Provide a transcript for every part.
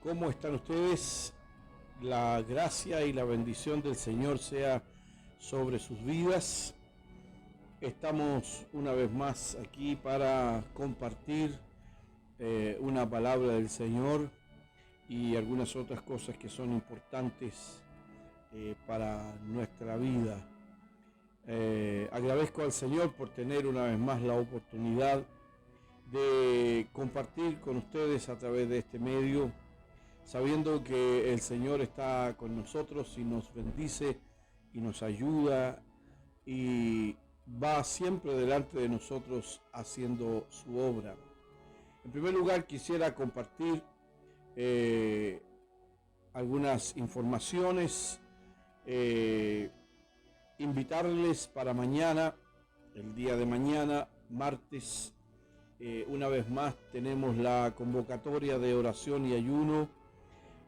¿Cómo están ustedes? La gracia y la bendición del Señor sea sobre sus vidas. Estamos una vez más aquí para compartir una palabra del Señor y algunas otras cosas que son importantes para nuestra vida. Agradezco al Señor por tener una vez más la oportunidad de compartir con ustedes a través de este medio, sabiendo que el Señor está con nosotros y nos bendice y nos ayuda y va siempre delante de nosotros haciendo su obra. En primer lugar, quisiera compartir algunas informaciones, invitarles para mañana, el día de mañana, martes. Una vez más tenemos la convocatoria de oración y ayuno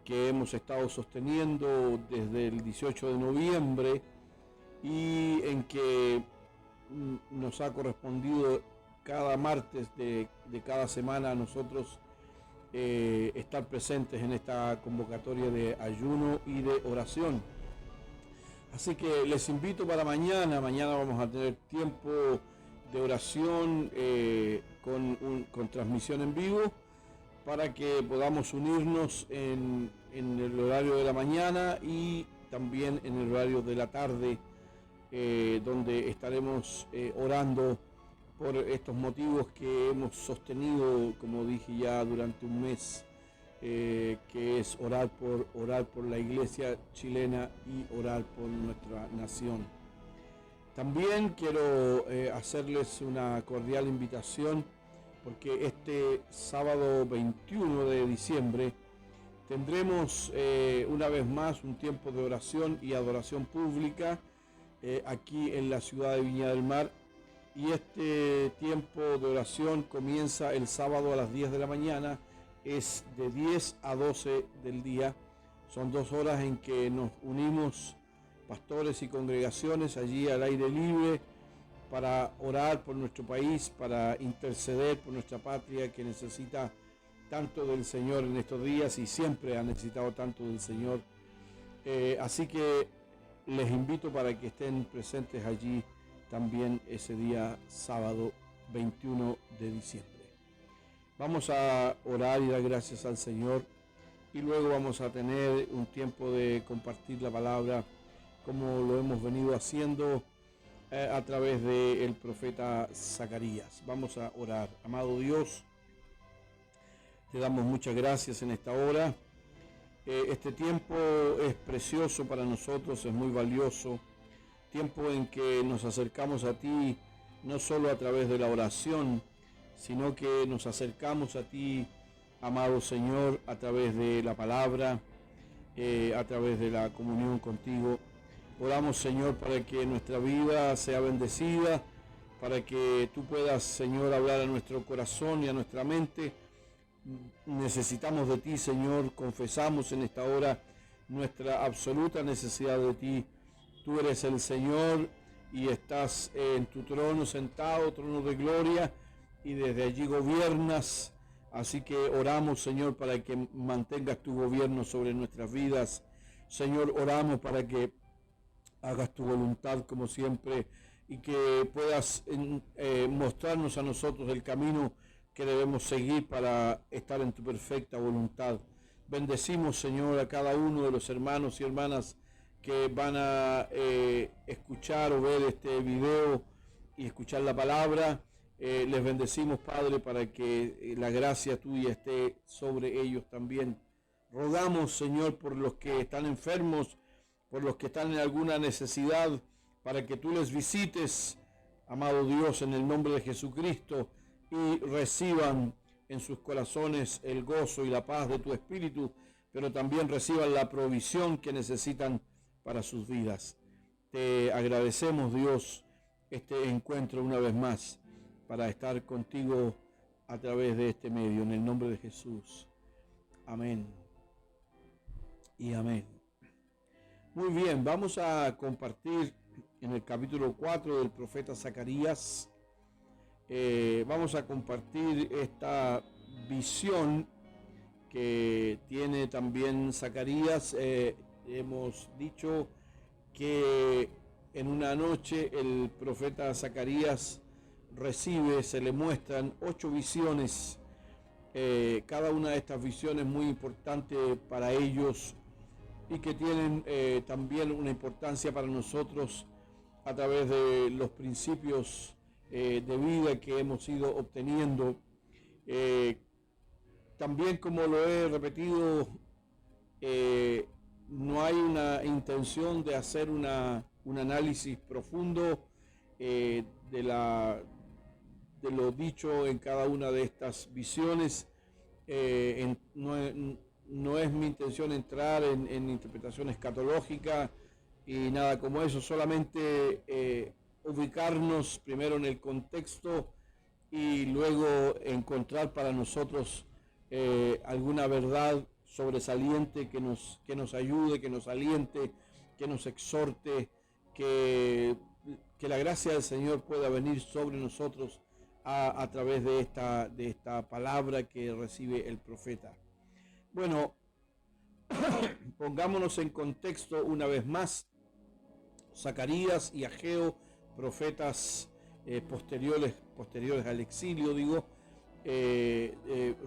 que hemos estado sosteniendo desde el 18 de noviembre y en que nos ha correspondido cada martes de cada semana a nosotros estar presentes en esta convocatoria de ayuno y de oración. Así que les invito para mañana. Mañana vamos a tener tiempo de oración con transmisión en vivo para que podamos unirnos en el horario de la mañana y también en el horario de la tarde, donde estaremos orando por estos motivos que hemos sostenido, como dije ya, durante un mes, que es orar por la iglesia chilena y orar por nuestra nación. También quiero hacerles una cordial invitación, porque este sábado 21 de diciembre tendremos una vez más un tiempo de oración y adoración pública aquí en la ciudad de Viña del Mar, y este tiempo de oración comienza el sábado a las 10 de la mañana, es de 10 a 12 del día. Son 2 horas en que nos unimos pastores y congregaciones allí al aire libre para orar por nuestro país, para interceder por nuestra patria, que necesita tanto del Señor en estos días y siempre ha necesitado tanto del Señor. Así que les invito para que estén presentes allí también ese día sábado 21 de diciembre. Vamos a orar y dar gracias al Señor y luego vamos a tener un tiempo de compartir la palabra como lo hemos venido haciendo a través del profeta Zacarías. Vamos a orar. Amado Dios, te damos muchas gracias en esta hora. Este tiempo es precioso para nosotros, es muy valioso. Tiempo en que nos acercamos a ti, no solo a través de la oración, sino que nos acercamos a ti, amado Señor, a través de la palabra, a través de la comunión contigo. Oramos, Señor, para que nuestra vida sea bendecida, para que tú puedas, Señor, hablar a nuestro corazón y a nuestra mente. Necesitamos de ti, Señor. Confesamos en esta hora nuestra absoluta necesidad de ti. Tú eres el Señor y estás en tu trono sentado, trono de gloria, y desde allí gobiernas. Así que oramos, Señor, para que mantengas tu gobierno sobre nuestras vidas. Señor, oramos para que hagas tu voluntad como siempre y que puedas mostrarnos a nosotros el camino que debemos seguir para estar en tu perfecta voluntad. Bendecimos, Señor, a cada uno de los hermanos y hermanas que van a escuchar o ver este video y escuchar la palabra. Les bendecimos, Padre, para que la gracia tuya esté sobre ellos también. Rogamos, Señor, por los que están enfermos, por los que están en alguna necesidad, para que tú les visites, amado Dios, en el nombre de Jesucristo, y reciban en sus corazones el gozo y la paz de tu Espíritu, pero también reciban la provisión que necesitan para sus vidas. Te agradecemos, Dios, este encuentro una vez más para estar contigo a través de este medio, en el nombre de Jesús. Amén y amén. Muy bien, vamos a compartir en el capítulo 4 del profeta Zacarías. Vamos a compartir esta visión que tiene también Zacarías. Hemos dicho que en una noche el profeta Zacarías recibe, se le muestran 8 visiones. Cada una de estas visiones muy importante para ellos y que tienen también una importancia para nosotros a través de los principios de vida que hemos ido obteniendo. También, como lo he repetido, no hay una intención de hacer un análisis profundo de lo dicho en cada una de estas visiones. No es mi intención entrar en interpretación escatológica y nada como eso, solamente ubicarnos primero en el contexto y luego encontrar para nosotros alguna verdad sobresaliente que nos ayude, que nos aliente, que nos exhorte, que la gracia del Señor pueda venir sobre nosotros a través de esta palabra que recibe el profeta. Bueno, pongámonos en contexto una vez más. Zacarías y Ageo, profetas posteriores al exilio,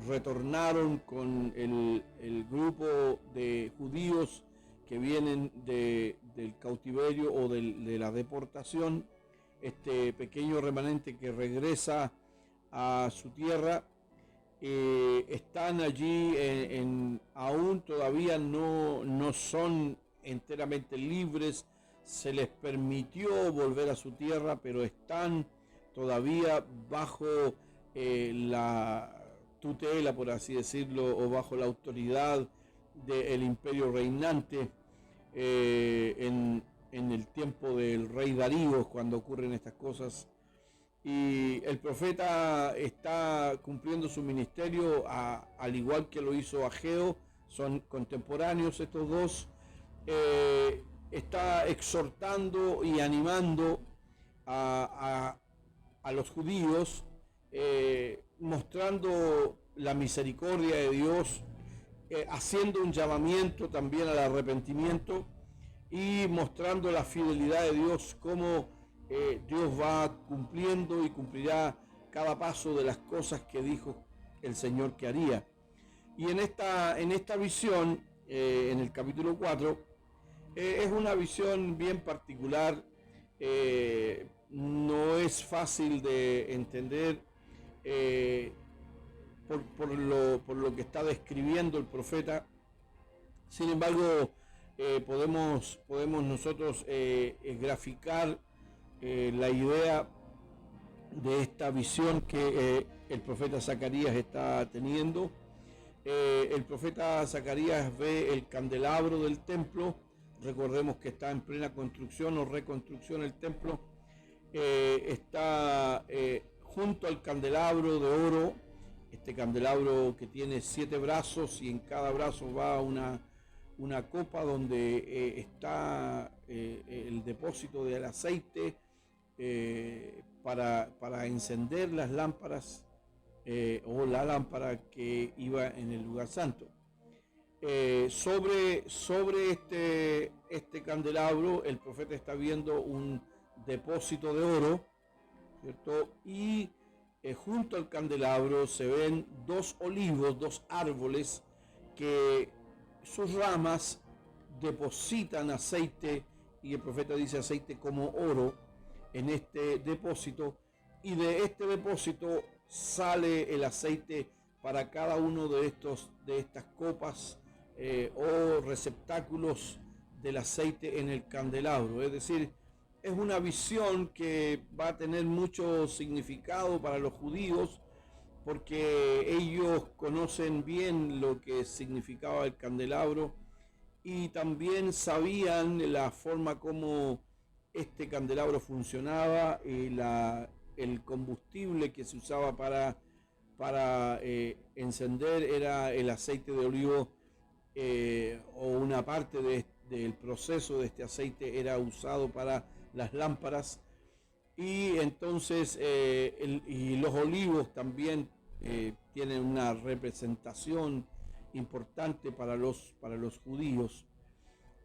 retornaron con el grupo de judíos que vienen del cautiverio o de la deportación, este pequeño remanente que regresa a su tierra. Están allí, aún todavía no son enteramente libres, se les permitió volver a su tierra, pero están todavía bajo la tutela, por así decirlo, o bajo la autoridad del imperio reinante en el tiempo del rey Darío, cuando ocurren estas cosas. Y el profeta está cumpliendo su ministerio al igual que lo hizo Ageo, son contemporáneos estos dos. Está exhortando y animando a los judíos, mostrando la misericordia de Dios, haciendo un llamamiento también al arrepentimiento y mostrando la fidelidad de Dios, cómo Dios va cumpliendo y cumplirá cada paso de las cosas que dijo el Señor que haría. Y en esta visión, en el capítulo 4, es una visión bien particular. No es fácil de entender por lo que está describiendo el profeta. Sin embargo, podemos nosotros graficar la idea de esta visión que el profeta Zacarías está teniendo. El profeta Zacarías ve el candelabro del templo. Recordemos que está en plena construcción o reconstrucción el templo. Está junto al candelabro de oro, este candelabro que tiene 7 brazos y en cada brazo va una copa donde está el depósito del aceite para encender las lámparas o la lámpara que iba en el lugar santo. Sobre este candelabro el profeta está viendo un depósito de oro, ¿cierto? Y junto al candelabro se ven 2 olivos, 2 árboles que sus ramas depositan aceite, y el profeta dice aceite como oro en este depósito, y de este depósito sale el aceite para cada uno de estas copas o receptáculos del aceite en el candelabro. Es decir, es una visión que va a tener mucho significado para los judíos, porque ellos conocen bien lo que significaba el candelabro y también sabían la forma como este candelabro funcionaba, el combustible que se usaba para encender era el aceite de olivo, o una parte del proceso de este aceite era usado para las lámparas. Y entonces y los olivos también tienen una representación importante para los judíos.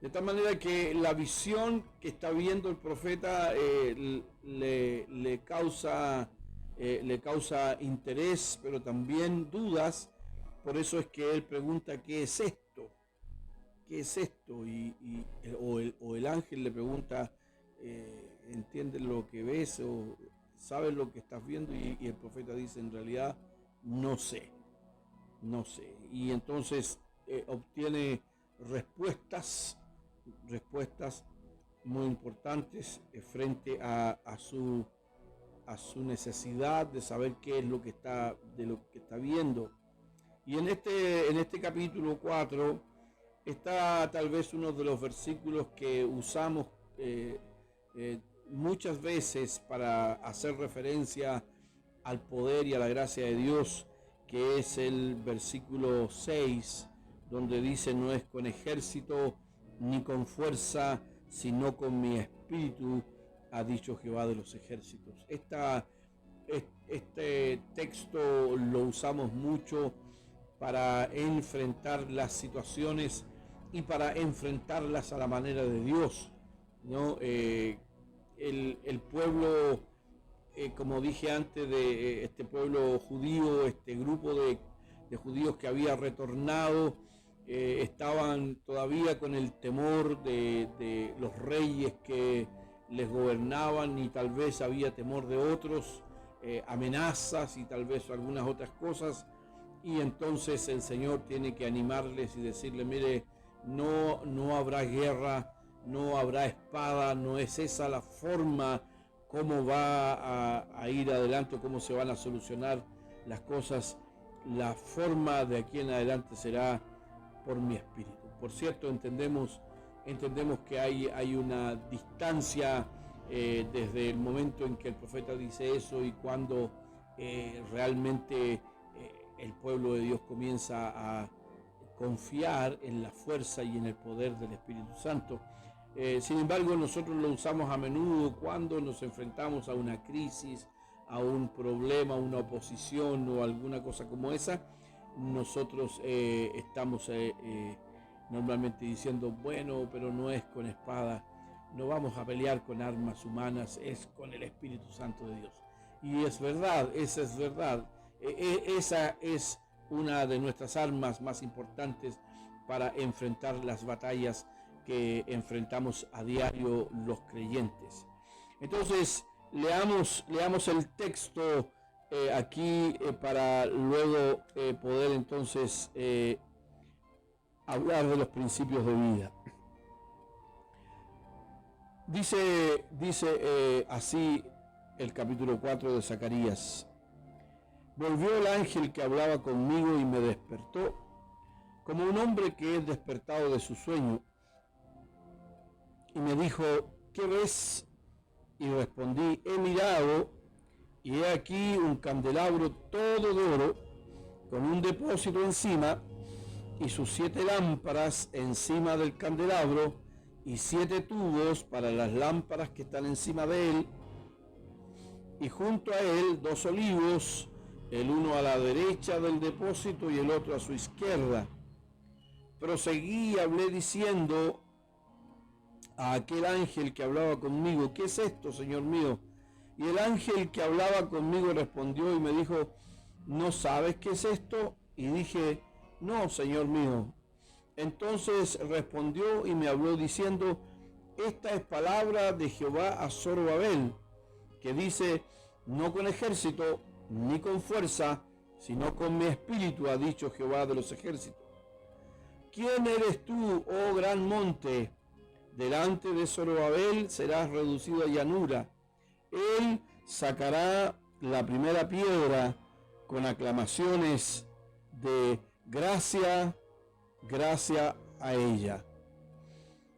De tal manera que la visión que está viendo el profeta le causa interés, pero también dudas. Por eso es que él pregunta, ¿qué es esto? ¿Qué es esto? O el ángel le pregunta, ¿entiendes lo que ves? ¿O sabes lo que estás viendo? Y el profeta dice, en realidad, no sé. Y entonces obtiene respuestas muy importantes frente a su necesidad de saber qué es lo que está viendo. Y en este capítulo 4 está tal vez uno de los versículos que usamos muchas veces para hacer referencia al poder y a la gracia de Dios, que es el versículo 6, donde dice, no es con ejército ni con fuerza, sino con mi espíritu, ha dicho Jehová de los ejércitos. Este texto lo usamos mucho para enfrentar las situaciones y para enfrentarlas a la manera de Dios, ¿no? El pueblo, como dije antes, de este pueblo judío, este grupo de judíos que había retornado, estaban todavía con el temor de los reyes que les gobernaban, y tal vez había temor de otros, amenazas y tal vez algunas otras cosas. Y entonces el Señor tiene que animarles y decirle, mire, no habrá guerra, no habrá espada, no es esa la forma cómo va a ir adelante, cómo se van a solucionar las cosas. La forma de aquí en adelante será por mi espíritu. Por cierto, entendemos que hay una distancia desde el momento en que el profeta dice eso y cuando realmente el pueblo de Dios comienza a confiar en la fuerza y en el poder del Espíritu Santo. Sin embargo, nosotros lo usamos a menudo cuando nos enfrentamos a una crisis, a un problema, una oposición o alguna cosa como esa. Nosotros estamos normalmente diciendo, bueno, pero no es con espada, no vamos a pelear con armas humanas, es con el Espíritu Santo de Dios. Y es verdad, esa es verdad. Esa es una de nuestras armas más importantes para enfrentar las batallas que enfrentamos a diario los creyentes. Entonces, leamos el texto aquí para luego poder entonces hablar de los principios de vida. Dice así el capítulo 4 de Zacarías. Volvió el ángel que hablaba conmigo y me despertó, como un hombre que es despertado de su sueño, y me dijo, ¿qué ves? Y respondí, he mirado, y he aquí un candelabro todo de oro, con un depósito encima, y sus 7 lámparas encima del candelabro, y 7 tubos para las lámparas que están encima de él, y junto a él 2 olivos, el uno a la derecha del depósito y el otro a su izquierda. Proseguí y hablé diciendo a aquel ángel que hablaba conmigo, ¿qué es esto, Señor mío? Y el ángel que hablaba conmigo respondió y me dijo, ¿no sabes qué es esto? Y dije, no, Señor mío. Entonces respondió y me habló diciendo, esta es palabra de Jehová a Zorobabel, que dice, no con ejército ni con fuerza, sino con mi espíritu, ha dicho Jehová de los ejércitos. ¿Quién eres tú, oh gran monte? Delante de Zorobabel serás reducido a llanura. Él sacará la primera piedra con aclamaciones de gracia, gracia a ella.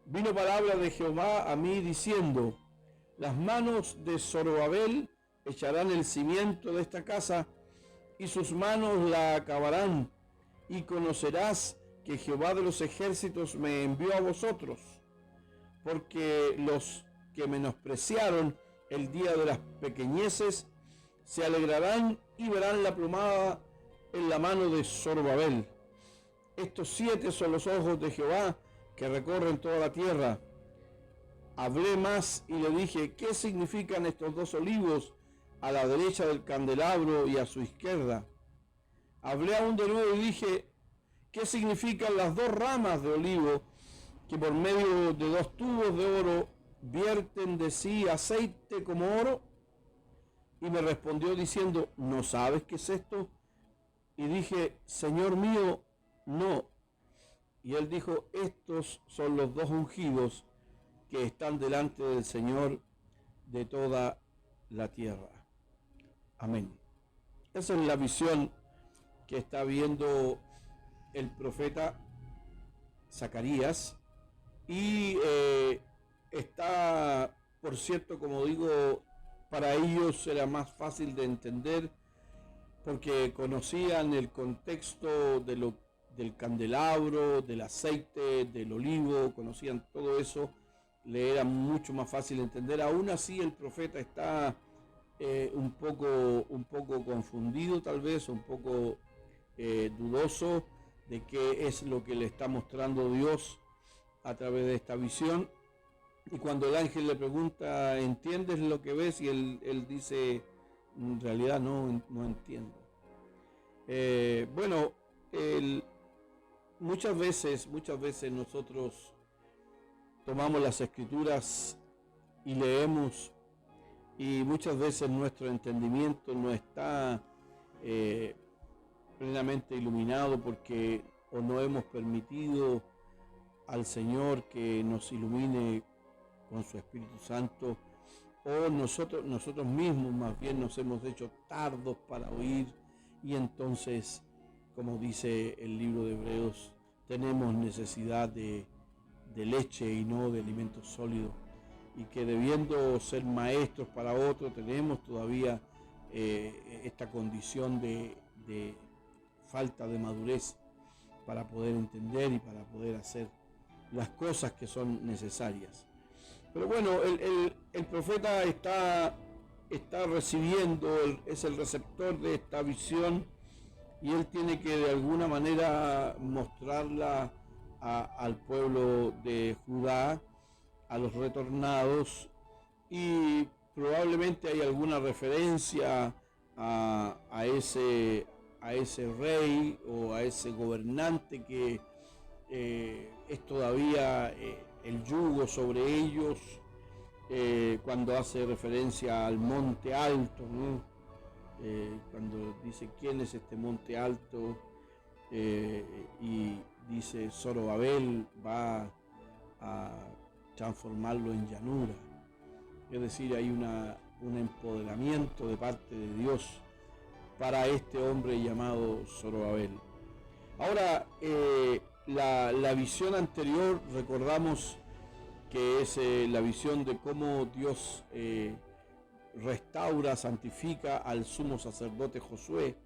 Vino palabra de Jehová a mí diciendo, las manos de Zorobabel echarán el cimiento de esta casa, y sus manos la acabarán, y conocerás que Jehová de los ejércitos me envió a vosotros, porque los que menospreciaron el día de las pequeñeces se alegrarán y verán la plomada en la mano de Zorobabel. estos 7 son los ojos de Jehová que recorren toda la tierra. Hablé más y le dije, ¿qué significan estos 2 olivos a la derecha del candelabro y a su izquierda? Hablé aún de nuevo y dije, ¿qué significan las 2 ramas de olivo que por medio de 2 tubos de oro vierten de sí aceite como oro? Y me respondió diciendo, ¿no sabes qué es esto? Y dije, Señor mío, no. Y él dijo, estos son los 2 ungidos que están delante del Señor de toda la tierra. Amén. Esa es la visión que está viendo el profeta Zacarías. Y está, por cierto, como digo, para ellos era más fácil de entender porque conocían el contexto del candelabro, del aceite, del olivo, conocían todo eso, le era mucho más fácil de entender. Aún así el profeta está un poco confundido, tal vez, un poco dudoso de qué es lo que le está mostrando Dios a través de esta visión. Y cuando el ángel le pregunta, ¿entiendes lo que ves? Y él dice, en realidad no entiendo. Muchas veces nosotros tomamos las escrituras y leemos, y muchas veces nuestro entendimiento no está plenamente iluminado porque o no hemos permitido al Señor que nos ilumine con su Espíritu Santo, o nosotros mismos más bien nos hemos hecho tardos para oír, y entonces, como dice el libro de Hebreos, tenemos necesidad de leche y no de alimento sólido, y que debiendo ser maestros para otros tenemos todavía esta condición de falta de madurez para poder entender y para poder hacer las cosas que son necesarias. Pero bueno, el profeta está recibiendo, es el receptor de esta visión, y él tiene que de alguna manera mostrarla al pueblo de Judá, a los retornados, y probablemente hay alguna referencia a ese rey o a ese gobernante que es todavía el yugo sobre ellos, cuando hace referencia al monte alto, ¿no? Cuando dice quién es este monte alto, y dice Zorobabel va a transformarlo en llanura. Es decir, hay un empoderamiento de parte de Dios para este hombre llamado Zorobabel. Ahora, la visión anterior, recordamos que es la visión de cómo Dios restaura, santifica al sumo sacerdote Josué.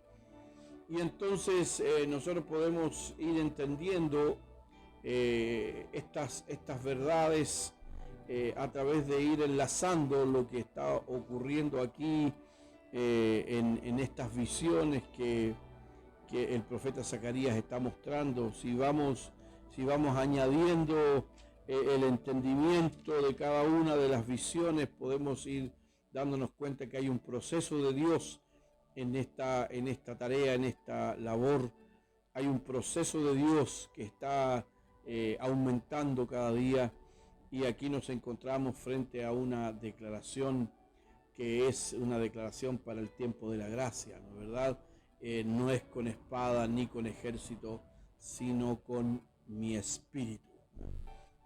Y entonces nosotros podemos ir entendiendo estas verdades a través de ir enlazando lo que está ocurriendo aquí en estas visiones que el profeta Zacarías está mostrando. Si vamos añadiendo el entendimiento de cada una de las visiones, podemos ir dándonos cuenta que hay un proceso de Dios en esta tarea, en esta labor. Hay un proceso de Dios que está aumentando cada día, y aquí nos encontramos frente a una declaración que es una declaración para el tiempo de la gracia, ¿no es verdad? No es con espada ni con ejército, sino con mi espíritu.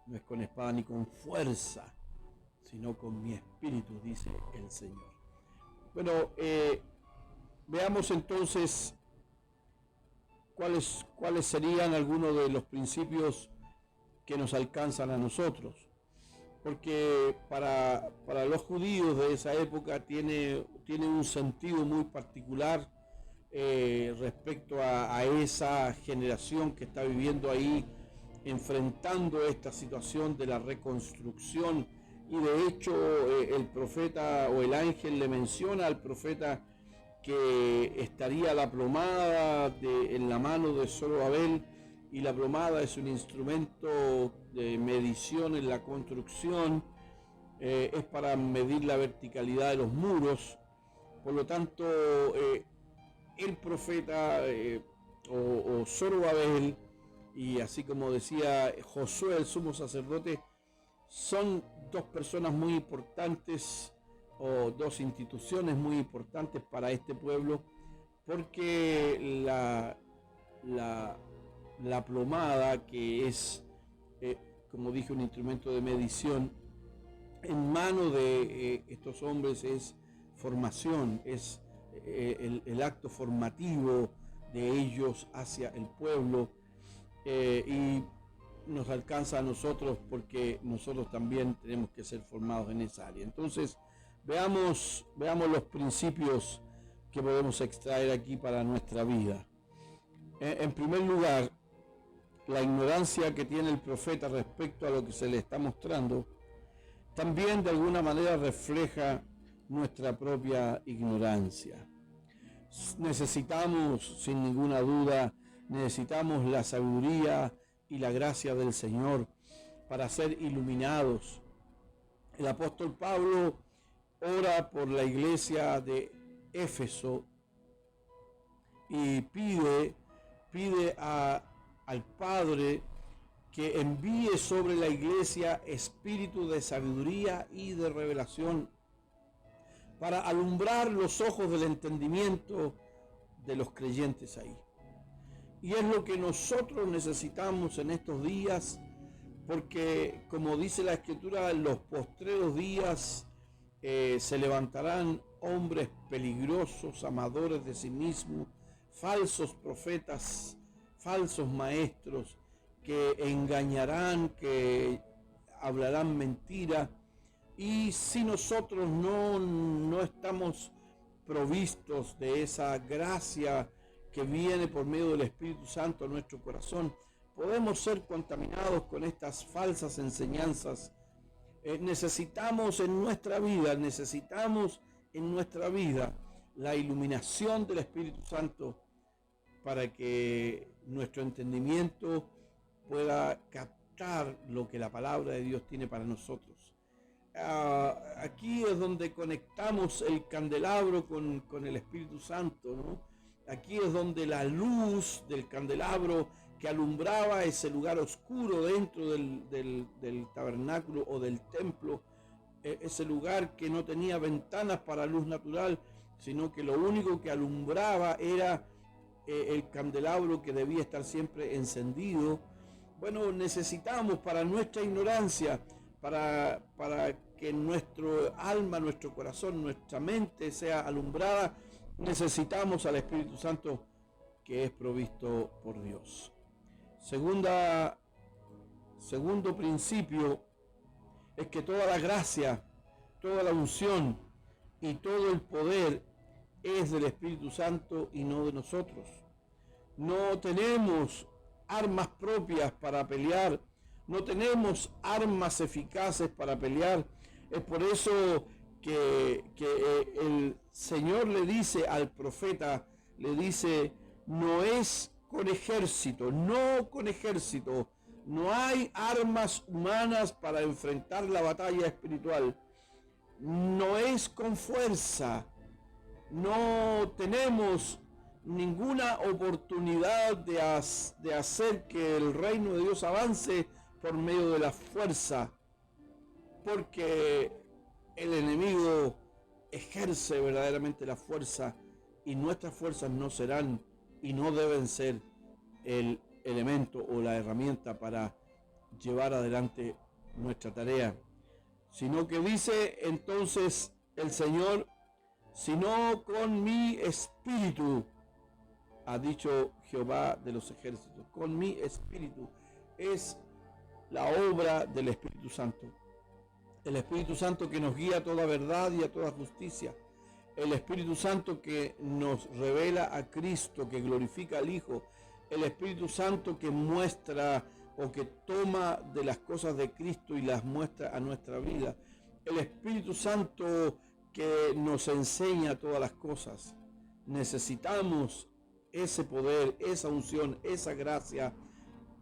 No es con espada ni con fuerza, sino con mi espíritu, dice el Señor. Bueno, veamos entonces cuáles serían algunos de los principios que nos alcanzan a nosotros. Porque para los judíos de esa época tiene un sentido muy particular respecto a esa generación que está viviendo ahí, enfrentando esta situación de la reconstrucción. Y de hecho el profeta o el ángel le menciona al profeta que estaría la plomada en la mano de Zorobabel, y la plomada es un instrumento de medición en la construcción, es para medir la verticalidad de los muros. Por lo tanto, el profeta o Zorobabel, y así como decía Josué, el sumo sacerdote, son dos personas muy importantes o dos instituciones muy importantes para este pueblo, porque la plomada, que es, como dije, un instrumento de medición, en manos de estos hombres es formación, es el acto formativo de ellos hacia el pueblo, y nos alcanza a nosotros porque nosotros también tenemos que ser formados en esa área. Entonces, veamos los principios que podemos extraer aquí para nuestra vida. En primer lugar, la ignorancia que tiene el profeta respecto a lo que se le está mostrando también de alguna manera refleja nuestra propia ignorancia. Necesitamos, sin ninguna duda, necesitamos la sabiduría y la gracia del Señor para ser iluminados. El apóstol Pablo ora por la iglesia de Éfeso y pide al Padre que envíe sobre la iglesia espíritu de sabiduría y de revelación para alumbrar los ojos del entendimiento de los creyentes ahí. Y es lo que nosotros necesitamos en estos días, porque como dice la Escritura, en los postreros días se levantarán hombres peligrosos, amadores de sí mismos, falsos profetas, falsos maestros, que engañarán, que hablarán mentira. Y si nosotros no estamos provistos de esa gracia que viene por medio del Espíritu Santo a nuestro corazón, podemos ser contaminados con estas falsas enseñanzas. Necesitamos en nuestra vida la iluminación del Espíritu Santo para que nuestro entendimiento pueda captar lo que la palabra de Dios tiene para nosotros. Aquí es donde conectamos el candelabro con el Espíritu Santo, ¿no? Aquí es donde la luz del candelabro que alumbraba ese lugar oscuro dentro del tabernáculo o del templo, ese lugar que no tenía ventanas para luz natural, sino que lo único que alumbraba era el candelabro, que debía estar siempre encendido. Bueno, necesitamos para nuestra ignorancia, para que nuestro alma, nuestro corazón, nuestra mente sea alumbrada, necesitamos al Espíritu Santo, que es provisto por Dios. Segundo principio es que toda la gracia, toda la unción y todo el poder es del Espíritu Santo y no de nosotros. No tenemos armas propias para pelear, no tenemos armas eficaces para pelear. Es por eso que el Señor le dice al profeta, le dice, no es con ejército, no hay armas humanas para enfrentar la batalla espiritual, no es con fuerza, no tenemos ninguna oportunidad de hacer que el reino de Dios avance por medio de la fuerza, porque el enemigo ejerce verdaderamente la fuerza, y nuestras fuerzas no serán y no deben ser el elemento o la herramienta para llevar adelante nuestra tarea, sino que dice entonces el Señor, sino con mi espíritu, ha dicho Jehová de los ejércitos. Con mi espíritu es la obra del Espíritu Santo. El Espíritu Santo que nos guía a toda verdad y a toda justicia. El Espíritu Santo que nos revela a Cristo, que glorifica al Hijo. El Espíritu Santo que muestra o que toma de las cosas de Cristo y las muestra a nuestra vida. El Espíritu Santo que nos enseña todas las cosas. Necesitamos ese poder, esa unción, esa gracia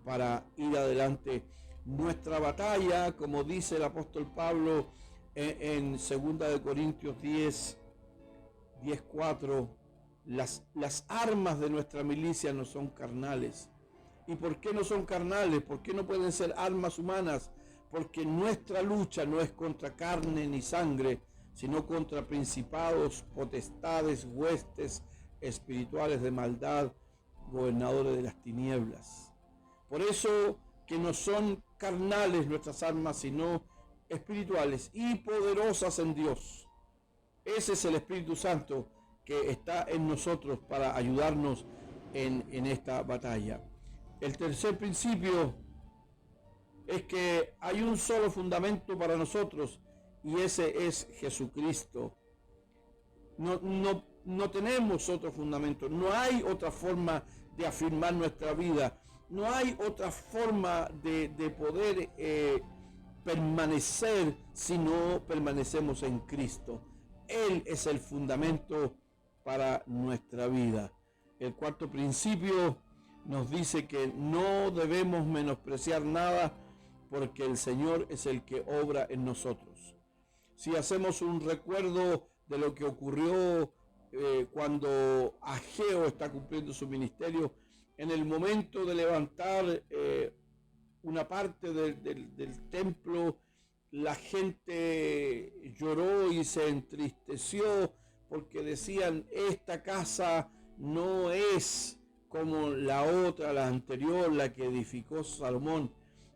para ir adelante. Nuestra batalla, como dice el apóstol Pablo en 2 Corintios 10:4, las armas de nuestra milicia no son carnales. ¿Y por qué no son carnales? ¿Por qué no pueden ser armas humanas? Porque nuestra lucha no es contra carne ni sangre, sino contra principados, potestades, huestes espirituales de maldad, gobernadores de las tinieblas. Por eso que no son carnales nuestras armas, sino espirituales y poderosas en Dios. Ese es el Espíritu Santo que está en nosotros para ayudarnos en esta batalla. El tercer principio es que hay un solo fundamento para nosotros y ese es Jesucristo. No tenemos otro fundamento, no hay otra forma de afirmar nuestra vida, no hay otra forma de poder permanecer si no permanecemos en Cristo. Él es el fundamento para nuestra vida. El cuarto principio nos dice que no debemos menospreciar nada porque el Señor es el que obra en nosotros. Si hacemos un recuerdo de lo que ocurrió cuando Ageo está cumpliendo su ministerio, en el momento de levantar una parte del templo, la gente lloró y se entristeció porque decían, esta casa no es como la otra, la anterior, la que edificó Salomón.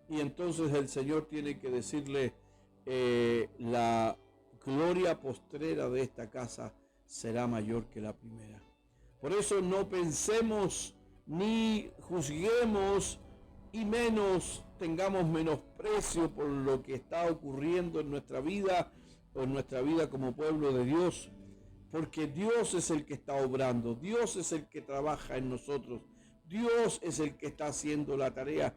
Y entonces el Señor tiene que decirle, la gloria postrera de esta casa será mayor que la primera. Por eso no pensemos ni juzguemos y menos tengamos menosprecio por lo que está ocurriendo en nuestra vida o en nuestra vida como pueblo de Dios, porque Dios es el que está obrando, Dios es el que trabaja en nosotros, Dios es el que está haciendo la tarea.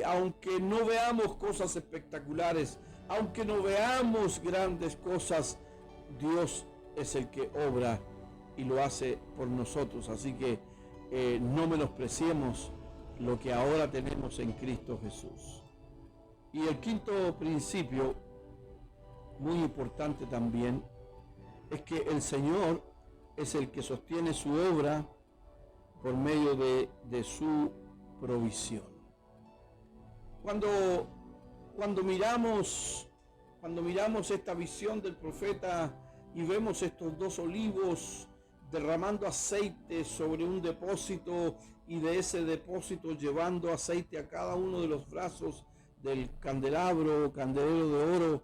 Aunque no veamos cosas espectaculares, aunque no veamos grandes cosas, Dios es el que obra y lo hace por nosotros. Así que no menospreciemos lo que ahora tenemos en Cristo Jesús. Y el quinto principio, muy importante también, es que el Señor es el que sostiene su obra por medio de su provisión. Cuando miramos esta visión del profeta y vemos estos dos olivos derramando aceite sobre un depósito y de ese depósito llevando aceite a cada uno de los brazos del candelabro o candelero de oro,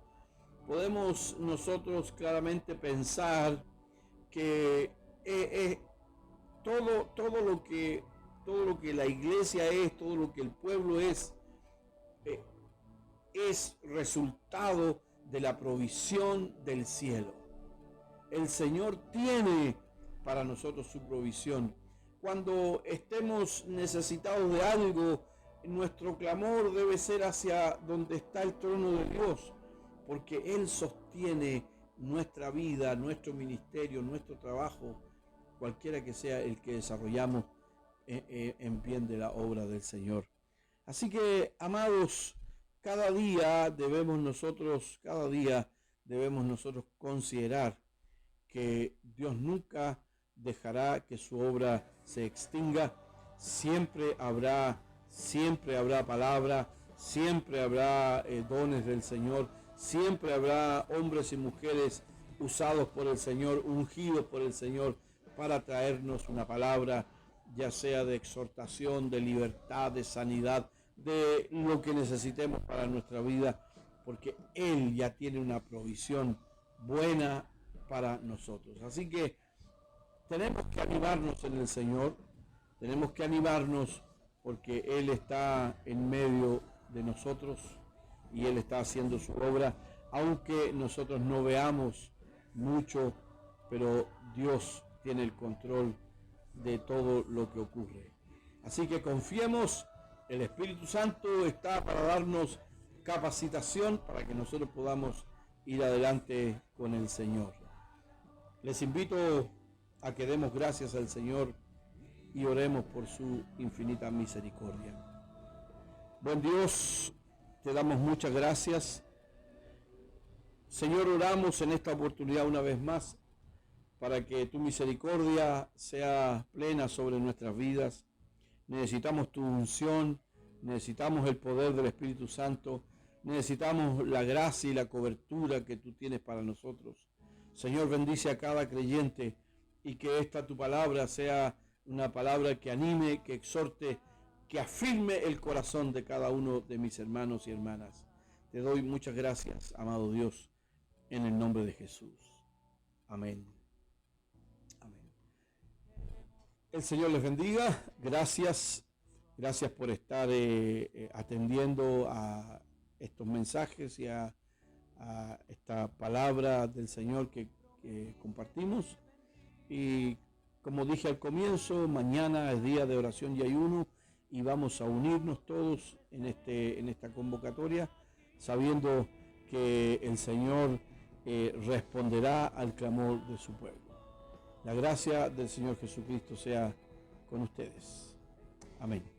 podemos nosotros claramente pensar que todo lo que la iglesia es, todo lo que el pueblo es resultado de la provisión del cielo. El Señor tiene para nosotros su provisión. Cuando estemos necesitados de algo, nuestro clamor debe ser hacia donde está el trono de Dios, porque Él sostiene nuestra vida, nuestro ministerio, nuestro trabajo, cualquiera que sea el que desarrollamos en bien de la obra del Señor. Así que, amados, cada día debemos nosotros considerar que Dios nunca dejará que su obra se extinga. Siempre habrá palabra, siempre habrá dones del Señor, siempre habrá hombres y mujeres usados por el Señor, ungidos por el Señor para traernos una palabra, ya sea de exhortación, de libertad, de sanidad, de lo que necesitemos para nuestra vida, porque Él ya tiene una provisión buena para nosotros. Así que tenemos que animarnos en el Señor, tenemos que animarnos porque Él está en medio de nosotros y Él está haciendo su obra, aunque nosotros no veamos mucho, pero Dios tiene el control de todo lo que ocurre. Así que confiemos, el Espíritu Santo está para darnos capacitación para que nosotros podamos ir adelante con el Señor. Les invito a que demos gracias al Señor y oremos por su infinita misericordia. Buen Dios, te damos muchas gracias. Señor, oramos en esta oportunidad una vez más para que tu misericordia sea plena sobre nuestras vidas. Necesitamos tu unción, necesitamos el poder del Espíritu Santo, necesitamos la gracia y la cobertura que tú tienes para nosotros. Señor, bendice a cada creyente y que esta tu palabra sea una palabra que anime, que exhorte, que afirme el corazón de cada uno de mis hermanos y hermanas. Te doy muchas gracias, amado Dios, en el nombre de Jesús. Amén. Amén. El Señor les bendiga. Gracias por estar atendiendo a estos mensajes y a esta palabra del Señor que compartimos. Y como dije al comienzo, mañana es día de oración y ayuno y vamos a unirnos todos en esta convocatoria, sabiendo que el Señor responderá al clamor de su pueblo. La gracia del Señor Jesucristo sea con ustedes. Amén.